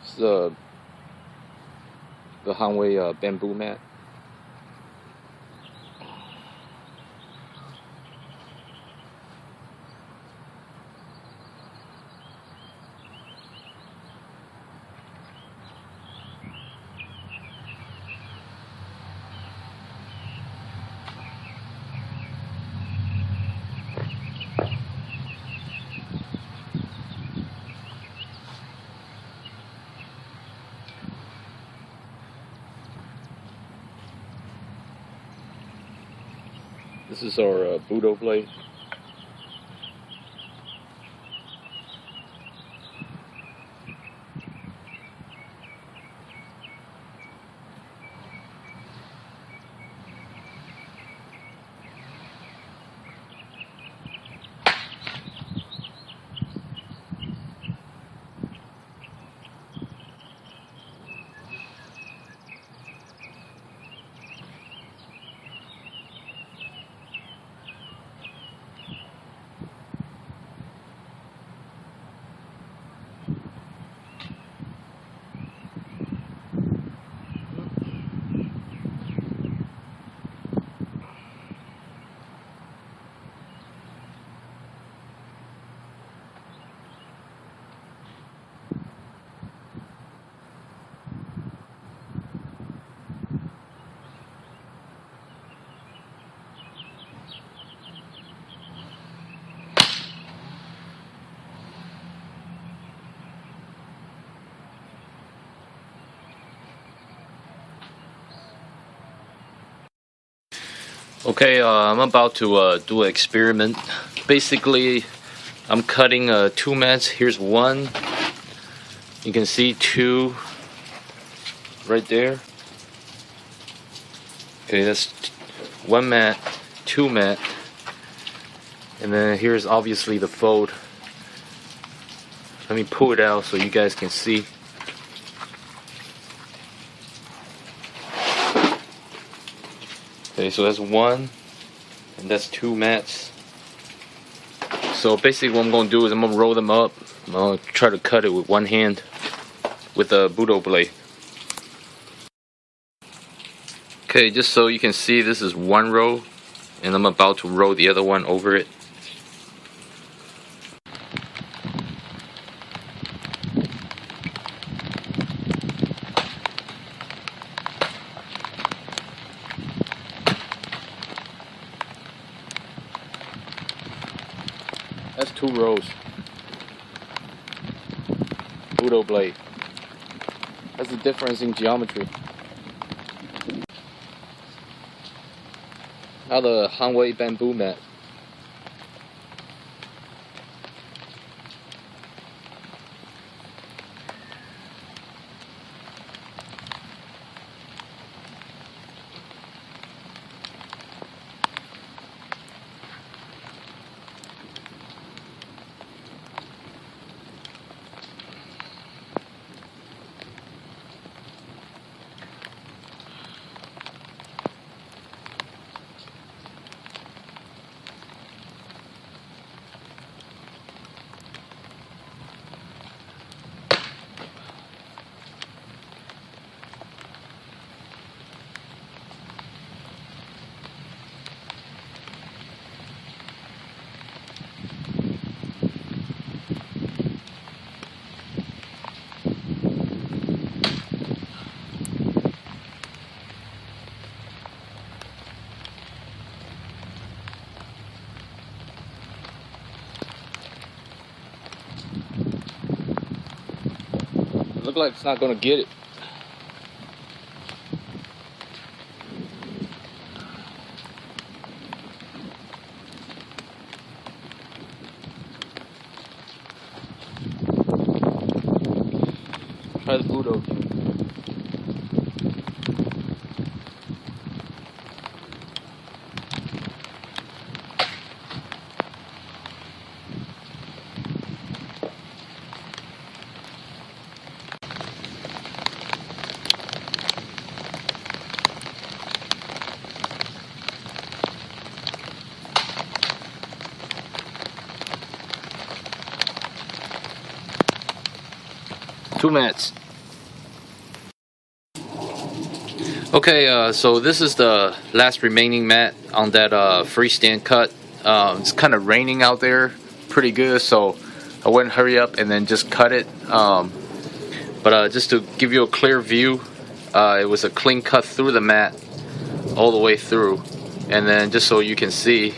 It's the Hanwei bamboo mat. This is our Budo blade. Okay, I'm about to do an experiment. Basically, I'm cutting 2 mats. Here's one. You can see 2 right there. Okay, that's 1 mat, 2 mat. And then here's obviously the fold. Let me pull it out so you guys can see. Okay, so that's 1, and that's 2 mats. So basically what I'm going to do is I'm going to roll them up. I'm going to try to cut it with one hand with a Budo blade. Okay, just so you can see, this is 1 row, and I'm about to roll the other one over it. That's 2 rows. Budo blade. That's the difference in geometry. Now the Hanwei bamboo mat. Look like it's not gonna get it. Try the Budo. 2 mats. Okay, so this is the last remaining mat on that freestand cut. It's kind of raining out there pretty good, so I wouldn't hurry up and then just cut it. But just to give you a clear view, it was a clean cut through the mat all the way through. And then just so you can see,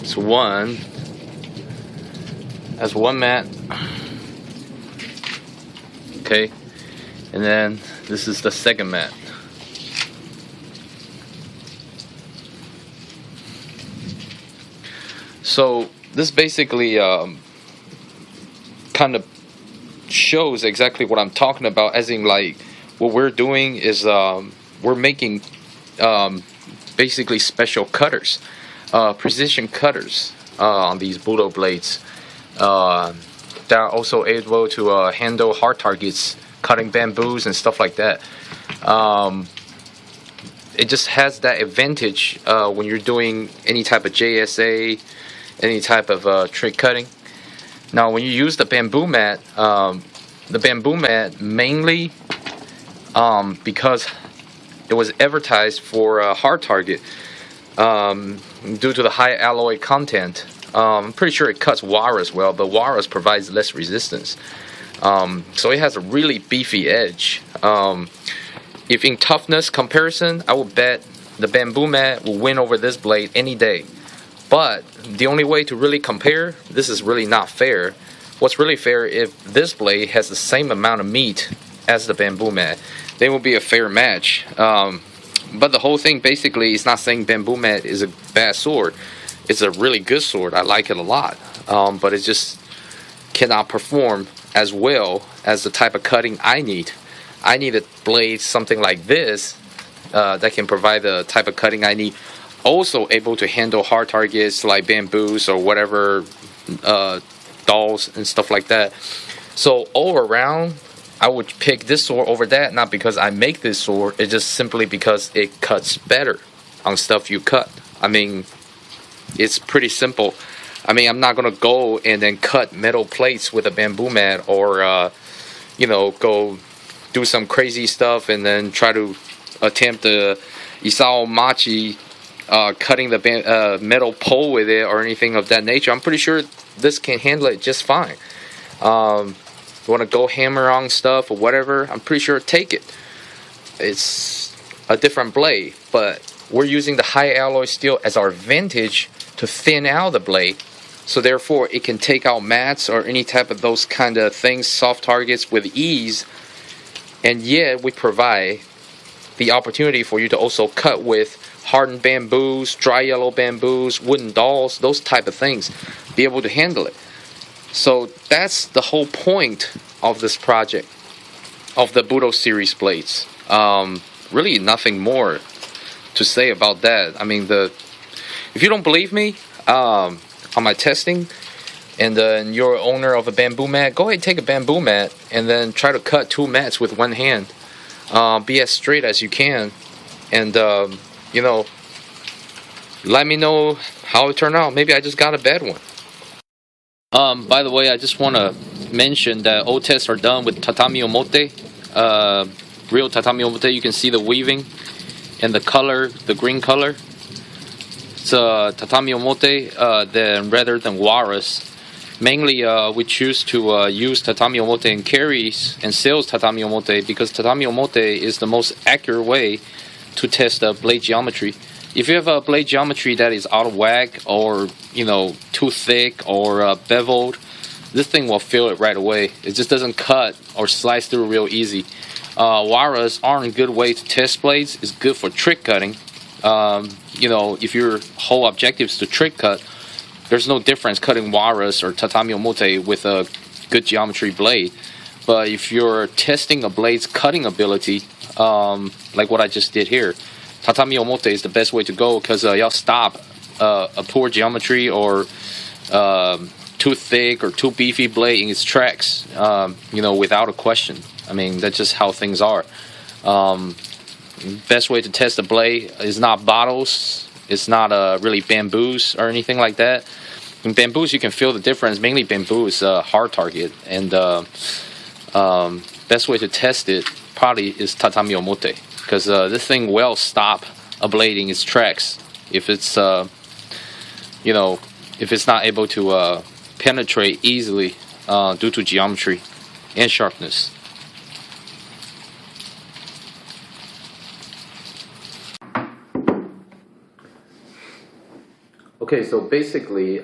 it's one. That's one mat. Okay. And then this is the second mat. So this basically kind of shows exactly what I'm talking about, as in like what we're doing is we're making basically special cutters, precision cutters on these Budo blades that are also able to handle hard targets, cutting bamboos and stuff like that. It just has that advantage when you're doing any type of JSA, any type of trick cutting. Now when you use the bamboo mat mainly because it was advertised for a hard target due to the high alloy content. I'm pretty sure it cuts Walrus well, but Walrus provides less resistance. So it has a really beefy edge. If in toughness comparison, I would bet the bamboo mat will win over this blade any day. But the only way to really compare, this is really not fair. What's really fair, if this blade has the same amount of meat as the bamboo mat, then it will be a fair match. But the whole thing basically is not saying bamboo mat is a bad sword. It's a really good sword. I like it a lot. But it just cannot perform as well as the type of cutting I need. I need a blade something like this that can provide the type of cutting I need. Also able to handle hard targets like bamboos or whatever, dolls and stuff like that. So all around, I would pick this sword over that, not because I make this sword, it's just simply because it cuts better on stuff you cut. I mean, it's pretty simple. I mean, I'm not gonna go and then cut metal plates with a bamboo mat, or go do some crazy stuff and then try to attempt the Isao Machi cutting the metal pole with it or anything of that nature. I'm pretty sure this can handle it just fine. You want to go hammer on stuff or whatever, I'm pretty sure take it. It's a different blade, but we're using the high alloy steel as our advantage to thin out the blade, so therefore it can take out mats or any type of those kind of things, soft targets, with ease. And yet we provide the opportunity for you to also cut with hardened bamboos, dry yellow bamboos, wooden dolls, those type of things, be able to handle it. So that's the whole point of this project, of the Budo series blades. Really nothing more to say about that. I mean, if you don't believe me on my testing, and you're owner of a bamboo mat, go ahead and take a bamboo mat and then try to cut 2 mats with one hand. Be as straight as you can, and let me know how it turned out. Maybe I just got a bad one. By the way, I just want to mention that all tests are done with tatami omote, real tatami omote. You can see the weaving and the color, the green color. It's tatami omote then rather than Walrus. Mainly, we choose to use tatami omote in carries and sales tatami omote because tatami omote is the most accurate way to test the blade geometry. If you have a blade geometry that is out of whack, or too thick or beveled, this thing will feel it right away. It just doesn't cut or slice through real easy. Walrus aren't a good way to test blades. It's good for trick cutting. If your whole objective is to trick cut, there's no difference cutting Walrus or tatami omote with a good geometry blade. But if you're testing a blade's cutting ability, like what I just did here, tatami omote is the best way to go, because y'all stop a poor geometry or too thick or too beefy blade in its tracks, without a question. I mean, that's just how things are. Best way to test a blade is not bottles. It's not really bamboos or anything like that. In bamboos, you can feel the difference. Mainly bamboo is a hard target, and best way to test it probably is tatami omote, because this thing will stop a blade in its tracks if it's if it's not able to penetrate easily due to geometry and sharpness. Okay, so basically,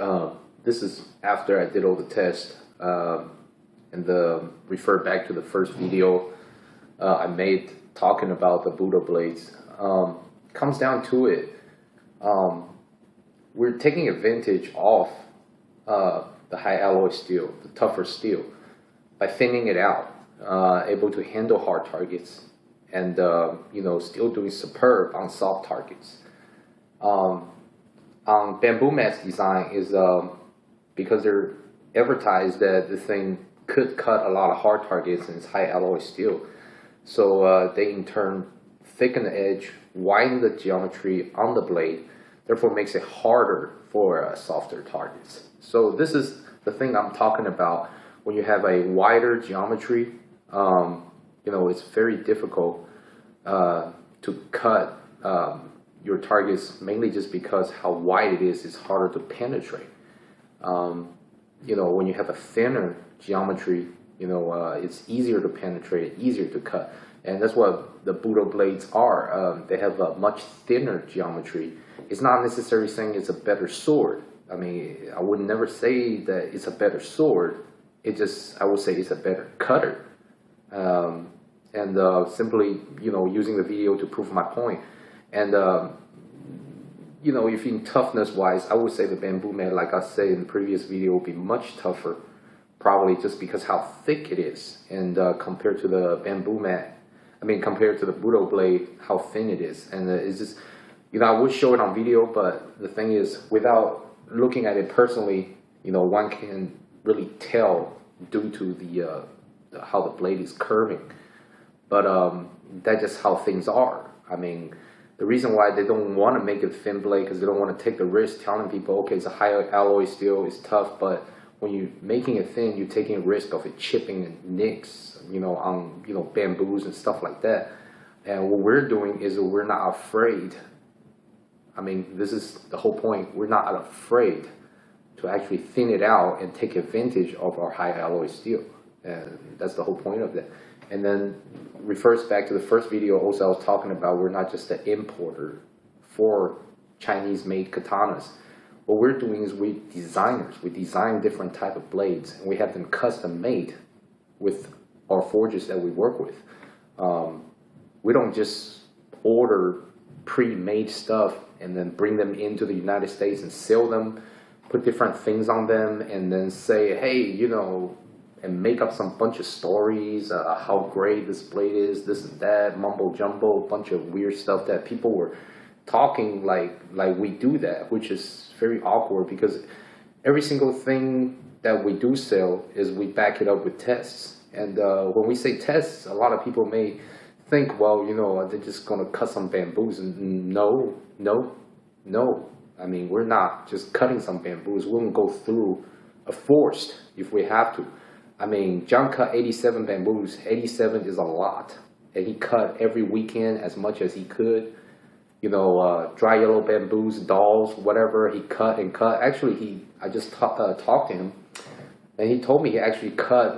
this is after I did all the tests and refer back to the first video I made talking about the Budo blades. Comes down to it, we're taking advantage of the high alloy steel, the tougher steel, by thinning it out, able to handle hard targets, and still doing superb on soft targets. On Bamboo Mat's design is because they're advertised that the thing could cut a lot of hard targets and it's high alloy steel. So they in turn thicken the edge, widen the geometry on the blade, therefore makes it harder for softer targets. So this is the thing I'm talking about. When you have a wider geometry, it's very difficult to cut your targets, mainly just because how wide it is, it's harder to penetrate. When you have a thinner geometry, it's easier to penetrate, easier to cut. And that's what the Budo blades are. They have a much thinner geometry. It's not necessarily saying it's a better sword. I mean, I would never say that it's a better sword. I would say it's a better cutter. Simply, using the video to prove my point. And, if in toughness wise, I would say the Bamboo Mat, like I said in the previous video, will be much tougher, probably just because how thick it is. And compared to the Bamboo Mat, compared to the Budo blade, how thin it is. And it's just, I would show it on video, but the thing is, without looking at it personally, one can really tell due to the how the blade is curving. But that's just how things are. The reason why they don't want to make a thin blade, because they don't want to take the risk telling people, okay, it's a high alloy steel, it's tough, but when you're making it thin, you're taking a risk of it chipping and nicks, on bamboos and stuff like that. And what we're doing is we're not afraid. This is the whole point. We're not afraid to actually thin it out and take advantage of our high alloy steel. And that's the whole point of that. And then refers back to the first video also I was talking about, we're not just an importer for Chinese-made katanas. What we're doing is we design different type of blades, and we have them custom made with our forges that we work with. We don't just order pre-made stuff and then bring them into the United States and sell them, put different things on them, and then say, hey, and make up some bunch of stories, how great this blade is, this and that, mumbo jumbo, bunch of weird stuff that people were talking like we do that, which is very awkward, because every single thing that we do sell is we back it up with tests. And when we say tests, a lot of people may think, well, they're just gonna cut some bamboos. And no. We're not just cutting some bamboos. We're gonna go through a forest if we have to. John cut 87 bamboos. 87 is a lot. And he cut every weekend as much as he could. Dry yellow bamboos, dolls, whatever. He cut and cut. Actually, I just talked to him. And he told me he actually cut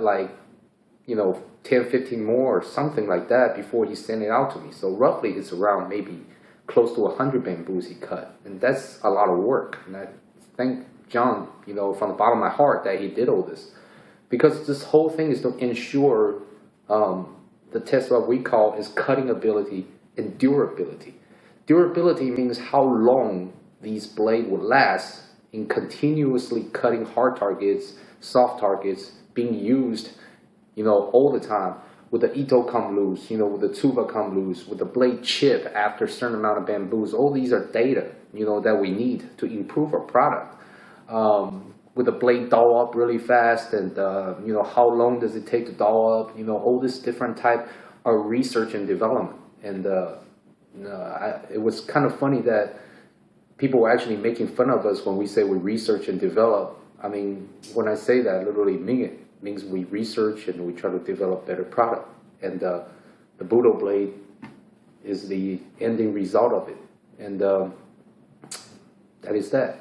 10, 15 more or something like that before he sent it out to me. So roughly it's around maybe close to 100 bamboos he cut. And that's a lot of work. And I thank John, from the bottom of my heart that he did all this. Because this whole thing is to ensure the test what we call is cutting ability and durability. Durability means how long these blades will last in continuously cutting hard targets, soft targets, being used, all the time. With the Ito come loose, with the Tsuba come loose, with the blade chip after a certain amount of bamboos. All these are data, that we need to improve our product. With the blade dull up really fast, and how long does it take to dull up? All this different type of research and development. And it was kind of funny that people were actually making fun of us when we say we research and develop. When I say that, I literally mean it. It means we research and we try to develop better product. And the the Budo blade is the ending result of it. And that is that.